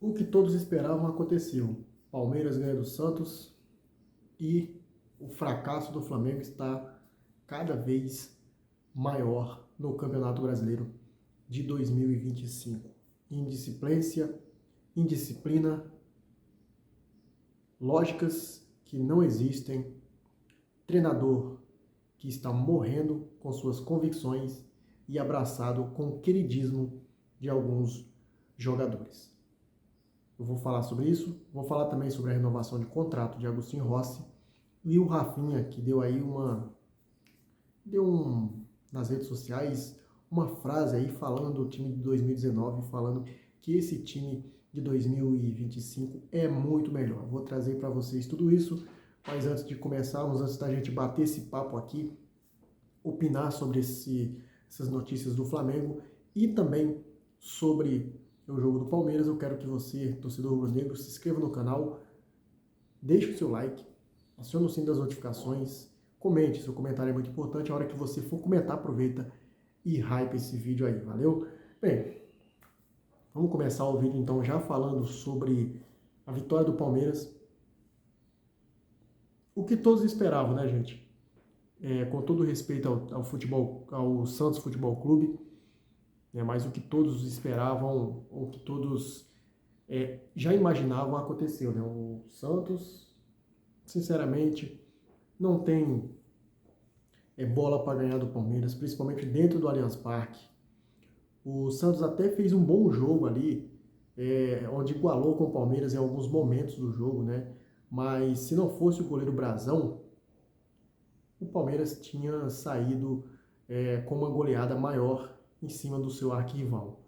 O que todos esperavam aconteceu. Palmeiras ganha do Santos e o fracasso do Flamengo está cada vez maior no Campeonato Brasileiro de 2025. Indisciplina, lógicas que não existem, treinador que está morrendo com suas convicções e abraçado com o queridismo de alguns jogadores. Eu vou falar sobre isso, vou falar também sobre a renovação de contrato de Agostinho Rossi e o Rafinha, que deu aí nas redes sociais uma frase aí falando do time de 2019, falando que esse time de 2025 é muito melhor. Vou trazer para vocês tudo isso, mas antes de começarmos, antes da gente bater esse papo aqui, opinar sobre essas notícias do Flamengo e também sobre o jogo do Palmeiras, eu quero que você, torcedor rubro-negro, se inscreva no canal, deixe o seu like, acione o sininho das notificações, comente, seu comentário é muito importante. A hora que você for comentar, aproveita e hype esse vídeo aí, valeu? Bem, vamos começar o vídeo então já falando sobre a vitória do Palmeiras. O que todos esperavam, né, gente? Com todo respeito ao futebol, ao Santos Futebol Clube, mas o que todos esperavam, o que todos já imaginavam aconteceu, né? O Santos, sinceramente, não tem bola para ganhar do Palmeiras, principalmente dentro do Allianz Parque. O Santos até fez um bom jogo ali, onde igualou com o Palmeiras em alguns momentos do jogo, né? Mas se não fosse o goleiro Brazão, o Palmeiras tinha saído com uma goleada maior em cima do seu arquirrival.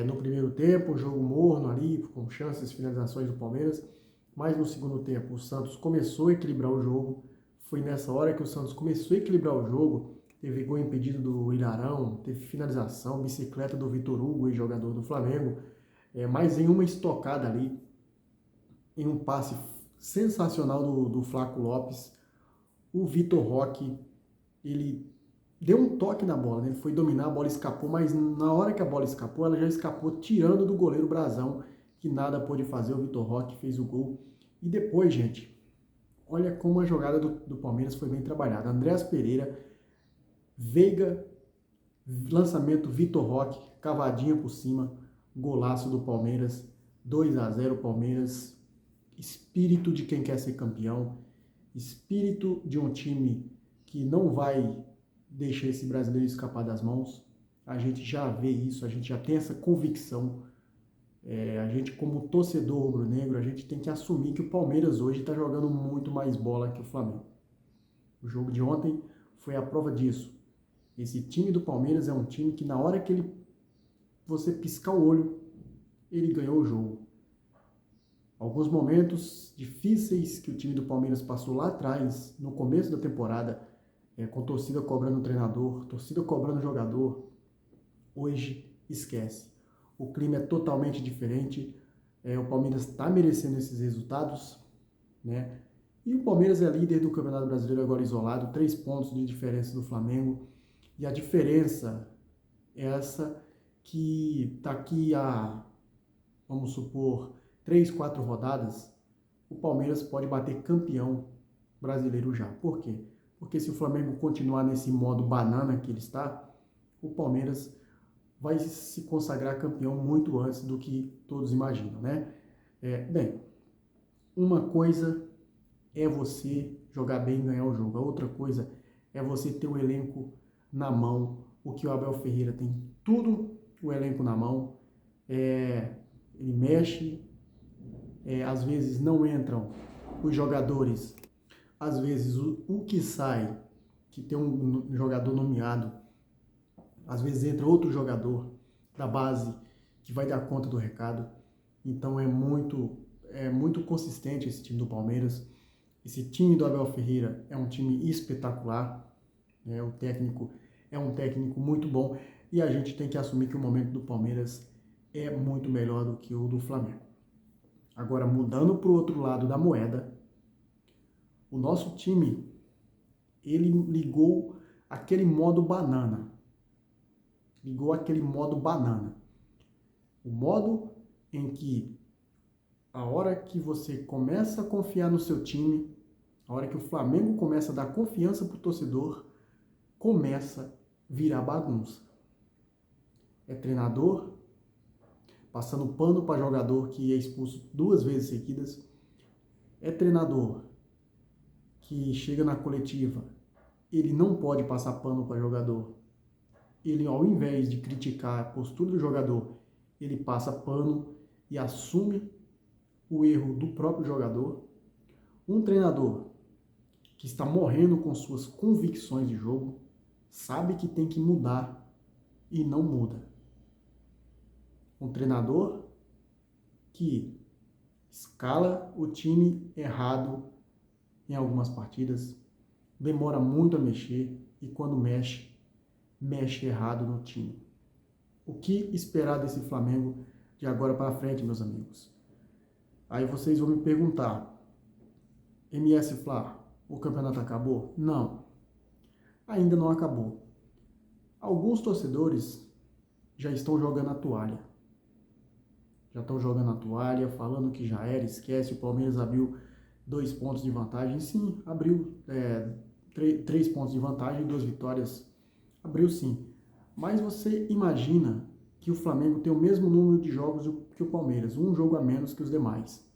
No primeiro tempo, o jogo morno ali, com chances de finalizações do Palmeiras, mas no segundo tempo o Santos começou a equilibrar o jogo. Foi nessa hora que o Santos começou a equilibrar o jogo, teve gol impedido do Ilharão, teve finalização, bicicleta do Vitor Hugo, jogador do Flamengo, mas em uma estocada ali, em um passe sensacional do Flaco Lopes, o Vitor Roque, ele deu um toque na bola, né? Ele foi dominar, a bola escapou, mas na hora que a bola escapou, ela já escapou tirando do goleiro Brazão, que nada pôde fazer. O Vitor Roque fez o gol. E depois, gente, olha como a jogada do Palmeiras foi bem trabalhada. Andréas Pereira, Veiga, lançamento Vitor Roque, cavadinha por cima, golaço do Palmeiras, 2-0 Palmeiras, espírito de quem quer ser campeão, espírito de um time que não vai deixar esse brasileiro escapar das mãos. A gente já vê isso, a gente já tem essa convicção. A gente, como torcedor rubro-negro, a gente tem que assumir que o Palmeiras hoje está jogando muito mais bola que o Flamengo. O jogo de ontem foi a prova disso. Esse time do Palmeiras é um time que na hora que você piscar o olho, ele ganhou o jogo. Alguns momentos difíceis que o time do Palmeiras passou lá atrás, no começo da temporada, com torcida cobrando o treinador, torcida cobrando o jogador, hoje esquece. O clima é totalmente diferente, o Palmeiras está merecendo esses resultados, né? E o Palmeiras é líder do Campeonato Brasileiro agora isolado, 3 pontos de diferença do Flamengo, e a diferença é essa que está aqui a, vamos supor, 3, 4 rodadas, o Palmeiras pode bater campeão brasileiro já. Por quê? Porque se o Flamengo continuar nesse modo banana que ele está, o Palmeiras vai se consagrar campeão muito antes do que todos imaginam, né? Bem, uma coisa é você jogar bem e ganhar o jogo, a outra coisa é você ter o elenco na mão, o que o Abel Ferreira tem tudo o elenco na mão, ele mexe, às vezes não entram os jogadores, às vezes o que sai, que tem um jogador nomeado, às vezes entra outro jogador da base que vai dar conta do recado. Então é muito consistente esse time do Palmeiras. Esse time do Abel Ferreira é um time espetacular, né? O técnico é um técnico muito bom e a gente tem que assumir que o momento do Palmeiras é muito melhor do que o do Flamengo. Agora, mudando para o outro lado da moeda, o nosso time, ele ligou aquele modo banana. O modo em que a hora que você começa a confiar no seu time, a hora que o Flamengo começa a dar confiança para o torcedor, começa a virar bagunça. É treinador passando pano para jogador que é expulso 2 vezes seguidas. É treinador que chega na coletiva, ele não pode passar pano para jogador. Ele, ao invés de criticar a postura do jogador, ele passa pano e assume o erro do próprio jogador. Um treinador que está morrendo com suas convicções de jogo, sabe que tem que mudar e não muda. Um treinador que escala o time errado em algumas partidas, demora muito a mexer e quando mexe, mexe errado no time. O que esperar desse Flamengo de agora para frente, meus amigos? Aí vocês vão me perguntar, MS Fla, o campeonato acabou? Não, ainda não acabou. Alguns torcedores já estão jogando a toalha. Já estão jogando a toalha, falando que já era, esquece, o Palmeiras abriu 2 pontos de vantagem. Sim, abriu 3 pontos de vantagem e 2 vitórias. Abriu sim. Mas você imagina que o Flamengo tem o mesmo número de jogos que o Palmeiras, um jogo a menos que os demais.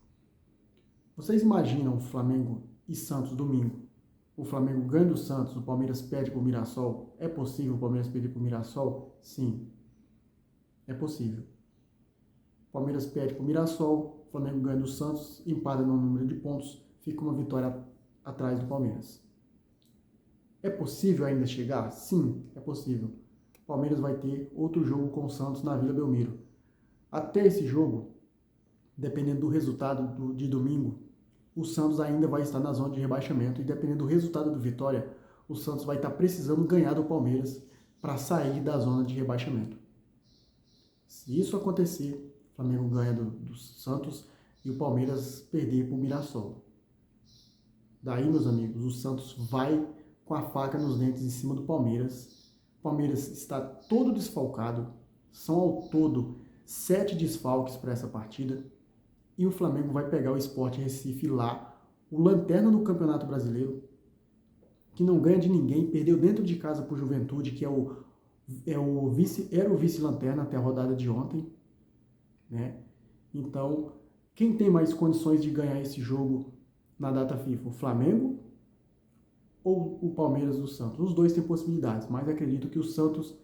Vocês imaginam o Flamengo e Santos domingo? O Flamengo ganha do Santos, o Palmeiras perde para o Mirassol. É possível o Palmeiras perder para o Mirassol? Sim, é possível. O Palmeiras perde para o Mirassol, o Flamengo ganha do Santos, empata no número de pontos, fica uma vitória atrás do Palmeiras. É possível ainda chegar? Sim, é possível. O Palmeiras vai ter outro jogo com o Santos na Vila Belmiro. Até esse jogo, dependendo do resultado de domingo, o Santos ainda vai estar na zona de rebaixamento e dependendo do resultado do Vitória, o Santos vai estar precisando ganhar do Palmeiras para sair da zona de rebaixamento. Se isso acontecer, o Flamengo ganha do Santos e o Palmeiras perder para o Mirassol. Daí, meus amigos, o Santos vai com a faca nos dentes em cima do Palmeiras. O Palmeiras está todo desfalcado, são ao todo 7 desfalques para essa partida. E o Flamengo vai pegar o Sport Recife lá, o lanterna do Campeonato Brasileiro, que não ganha de ninguém, perdeu dentro de casa para o Juventude, que era o vice-lanterna até a rodada de ontem, né? Então, quem tem mais condições de ganhar esse jogo na data FIFA? O Flamengo ou o Palmeiras do Santos? Os dois têm possibilidades, mas acredito que o Santos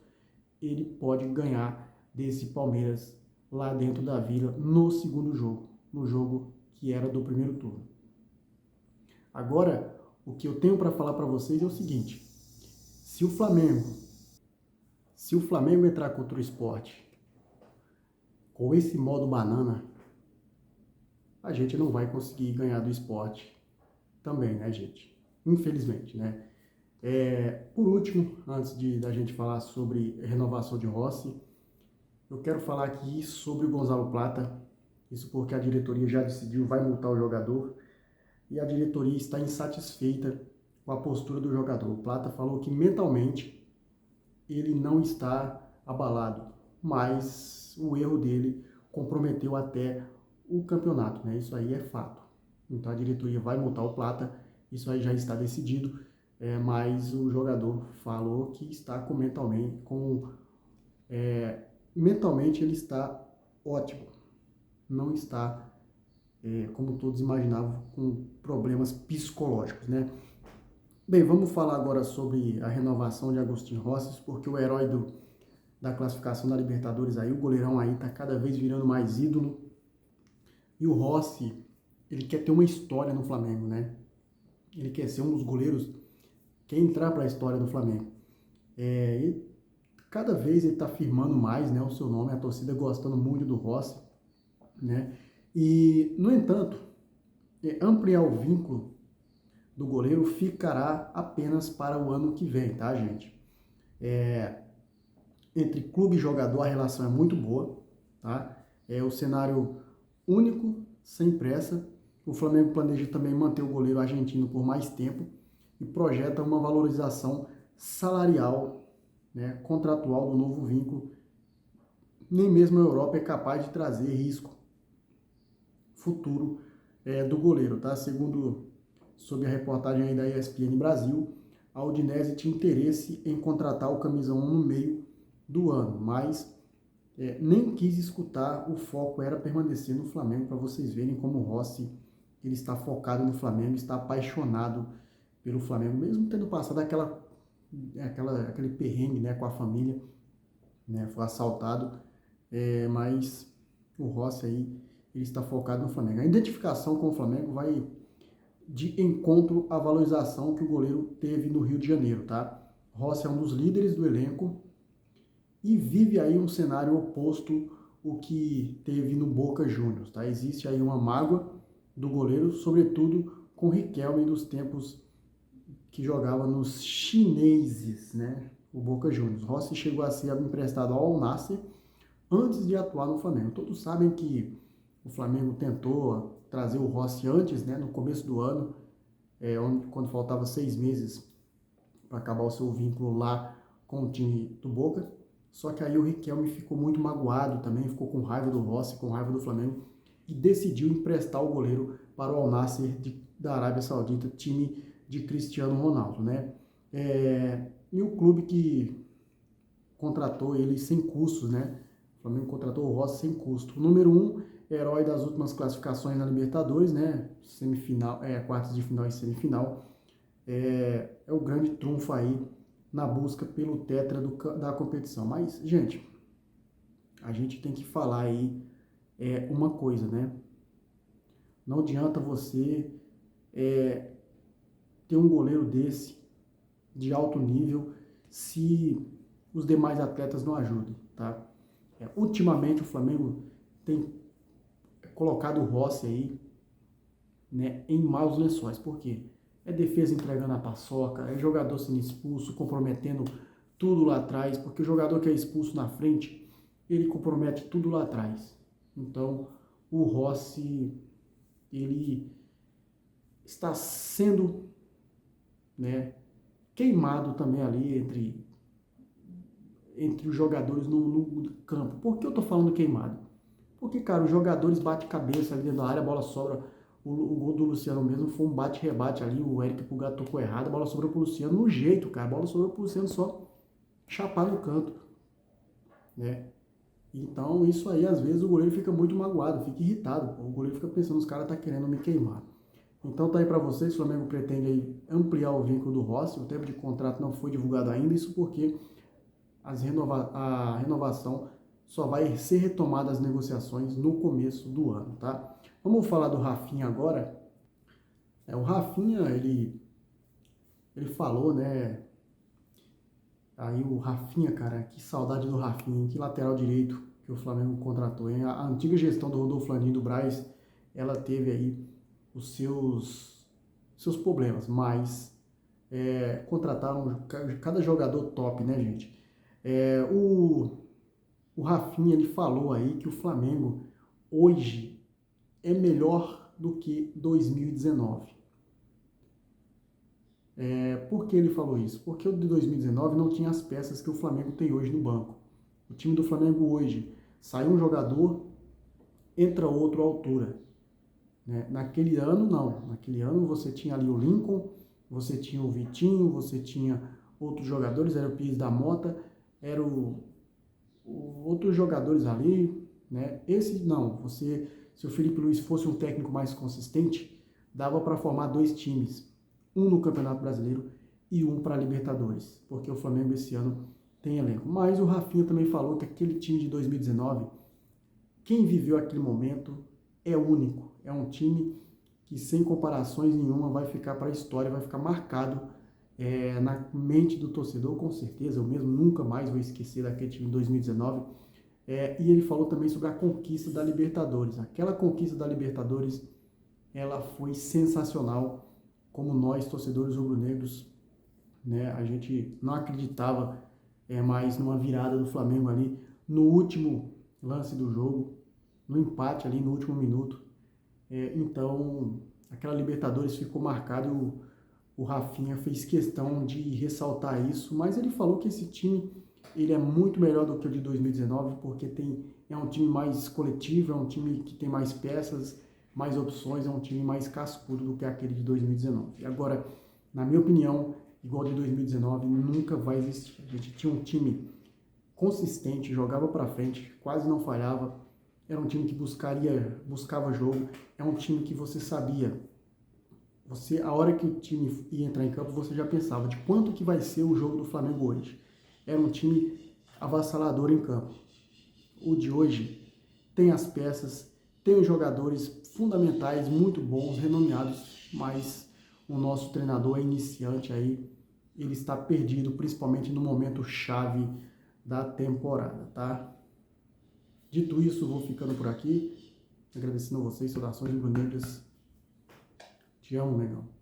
ele pode ganhar desse Palmeiras lá dentro da Vila no segundo jogo, no jogo que era do primeiro turno. Agora, o que eu tenho para falar para vocês é o seguinte: se o Flamengo entrar contra o Sport com esse modo banana, a gente não vai conseguir ganhar do Sport também, né, gente? Infelizmente, né? Por último, antes da gente falar sobre renovação de Rossi, eu quero falar aqui sobre o Gonzalo Plata. Isso porque a diretoria já decidiu, vai multar o jogador e a diretoria está insatisfeita com a postura do jogador. O Plata falou que mentalmente ele não está abalado, mas o erro dele comprometeu até o campeonato, né? Isso aí é fato. Então a diretoria vai multar o Plata, isso aí já está decidido, mas o jogador falou que está mentalmente ele está ótimo, não está, como todos imaginavam, com problemas psicológicos, né? Bem, vamos falar agora sobre a renovação de Agostinho Rossi, porque o herói da classificação da Libertadores aí, o goleirão aí, tá cada vez virando mais ídolo. E o Rossi, ele quer ter uma história no Flamengo, né? Ele quer ser um dos goleiros que quer entrar para a história do Flamengo. E cada vez ele está firmando mais, né, o seu nome, a torcida gostando muito do Rossi, né? E, no entanto, ampliar o vínculo do goleiro ficará apenas para o ano que vem, tá, gente? Entre clube e jogador a relação é muito boa, tá? É o cenário único, sem pressa. O Flamengo planeja também manter o goleiro argentino por mais tempo e projeta uma valorização salarial, contratual do novo vínculo. Nem mesmo a Europa é capaz de trazer risco futuro do goleiro, tá? Segundo, sob a reportagem aí da ESPN Brasil, a Udinese tinha interesse em contratar o camisa 1 no meio do ano, mas nem quis escutar, o foco era permanecer no Flamengo, para vocês verem como o Rossi ele está focado no Flamengo, está apaixonado pelo Flamengo, mesmo tendo passado aquele perrengue, né, com a família, né, foi assaltado, mas o Rossi aí, ele está focado no Flamengo. A identificação com o Flamengo vai de encontro à valorização que o goleiro teve no Rio de Janeiro, tá? Rossi é um dos líderes do elenco e vive aí um cenário oposto ao que teve no Boca Juniors, tá? Existe aí uma mágoa do goleiro, sobretudo com o Riquelme dos tempos que jogava nos chineses, né? O Boca Juniors. Rossi chegou a ser emprestado ao Al Nassr antes de atuar no Flamengo. Todos sabem que o Flamengo tentou trazer o Rossi antes, né? No começo do ano, quando faltava 6 meses para acabar o seu vínculo lá com o time do Boca. Só que aí o Riquelme ficou muito magoado também, ficou com raiva do Rossi, com raiva do Flamengo, e decidiu emprestar o goleiro para o Al Nassr da Arábia Saudita, time de Cristiano Ronaldo, né? E o clube que contratou ele sem custos, né? O Flamengo contratou o Rossi sem custo. O número 1, herói das últimas classificações na Libertadores, né? Semifinal, quartas de final e semifinal. É o grande trunfo aí na busca pelo tetra da competição. Mas, gente, a gente tem que falar aí uma coisa, né? Não adianta você ter um goleiro desse, de alto nível, se os demais atletas não ajudem, tá? Ultimamente o Flamengo tem colocado o Rossi aí, né, em maus lençóis. Por quê? É defesa entregando a paçoca, é jogador sendo expulso, comprometendo tudo lá atrás, porque o jogador que é expulso na frente, ele compromete tudo lá atrás. Então, o Rossi, ele está sendo, né, queimado também ali entre os jogadores no campo. Por que eu tô falando queimado? Porque, cara, os jogadores batem cabeça ali dentro da área, a bola sobra. O gol do Luciano mesmo foi um bate-rebate ali, o Eric Pulgar tocou errado, a bola sobrou pro Luciano no jeito, cara. A bola sobrou pro Luciano só chapar no canto, né? Então, isso aí, às vezes, o goleiro fica muito magoado, fica irritado. O goleiro fica pensando, os caras tá querendo me queimar. Então, tá aí para vocês, o Flamengo pretende aí ampliar o vínculo do Rossi, o tempo de contrato não foi divulgado ainda, isso porque a renovação só vai ser retomada as negociações no começo do ano, tá? Vamos falar do Rafinha agora. O Rafinha, ele falou, né? Aí o Rafinha, cara, que saudade do Rafinha, que lateral direito que o Flamengo contratou, hein? A antiga gestão do Rodolfo Landim, do Braz, ela teve aí os seus problemas, mas contrataram cada jogador top, né, gente? O Rafinha, ele falou aí que o Flamengo hoje é melhor do que 2019. Por que ele falou isso? Porque o de 2019 não tinha as peças que o Flamengo tem hoje no banco. O time do Flamengo hoje, sai um jogador, entra outro à altura. Né? Naquele ano, não. Naquele ano você tinha ali o Lincoln, você tinha o Vitinho, você tinha outros jogadores, era o Pires da Mota, eram outros jogadores ali, né? Esse não, se o Felipe Luiz fosse um técnico mais consistente, dava para formar 2 times, um no Campeonato Brasileiro e um para a Libertadores, porque o Flamengo esse ano tem elenco. Mas o Rafinha também falou que aquele time de 2019, quem viveu aquele momento é único, é um time que sem comparações nenhuma vai ficar para a história, vai ficar marcado na mente do torcedor, com certeza. Eu mesmo nunca mais vou esquecer daquele time de 2019. E ele falou também sobre a conquista da Libertadores. Aquela conquista da Libertadores, ela foi sensacional, como nós, torcedores rubro-negros, né, a gente não acreditava mais numa virada do Flamengo ali, no último lance do jogo, no empate ali no último minuto. Então, aquela Libertadores ficou marcada. O Rafinha fez questão de ressaltar isso, mas ele falou que esse time ele é muito melhor do que o de 2019, porque é um time mais coletivo, é um time que tem mais peças, mais opções, é um time mais cascudo do que aquele de 2019. E agora, na minha opinião, igual de 2019, nunca vai existir. A gente tinha um time consistente, jogava para frente, quase não falhava, era um time que buscava jogo, é um time que você sabia, a hora que o time ia entrar em campo, você já pensava de quanto que vai ser o jogo do Flamengo hoje. Era um time avassalador em campo. O de hoje tem as peças, tem os jogadores fundamentais, muito bons, renomeados, mas o nosso treinador é iniciante aí, ele está perdido, principalmente no momento chave da temporada, tá? Dito isso, vou ficando por aqui, agradecendo a vocês, saudações rubro-negras. Te amo, negão.